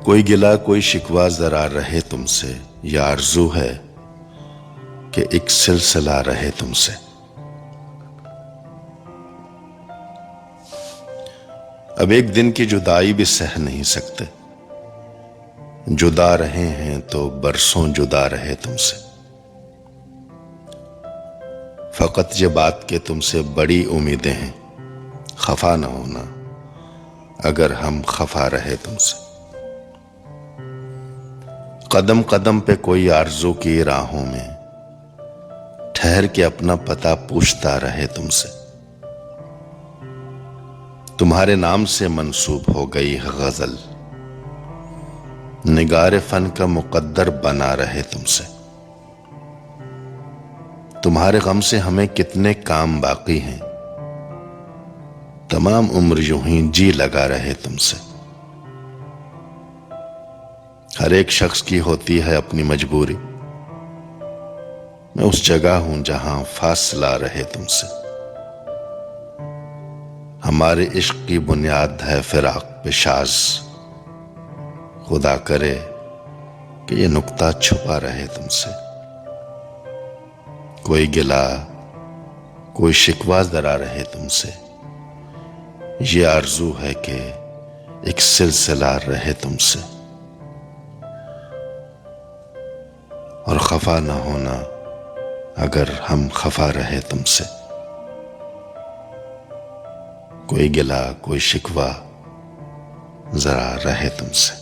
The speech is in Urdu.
کوئی گلا کوئی شکوہ ذرا رہے تم سے، یا آرزو ہے کہ ایک سلسلہ رہے تم سے۔ اب ایک دن کی جدائی بھی سہ نہیں سکتے، جدا رہے ہیں تو برسوں جدا رہے تم سے۔ فقط یہ بات کہ تم سے بڑی امیدیں ہیں، خفا نہ ہونا اگر ہم خفا رہے تم سے۔ قدم قدم پہ کوئی آرزو کی راہوں میں ٹھہر کے اپنا پتہ پوچھتا رہے تم سے۔ تمہارے نام سے منسوب ہو گئی ہے غزل، نگار فن کا مقدر بنا رہے تم سے۔ تمہارے غم سے ہمیں کتنے کام باقی ہیں، تمام عمر یوں ہی جی لگا رہے تم سے۔ ہر ایک شخص کی ہوتی ہے اپنی مجبوری، میں اس جگہ ہوں جہاں فاصلہ رہے تم سے۔ ہمارے عشق کی بنیاد ہے فراق پہ شاذ، خدا کرے کہ یہ نکتہ چھپا رہے تم سے۔ کوئی گلا کوئی شکوہ ذرا رہے تم سے، یہ آرزو ہے کہ ایک سلسلہ رہے تم سے، اور خفا نہ ہونا اگر ہم خفا رہے تم سے۔ کوئی گلا کوئی شکوہ ذرا رہے تم سے۔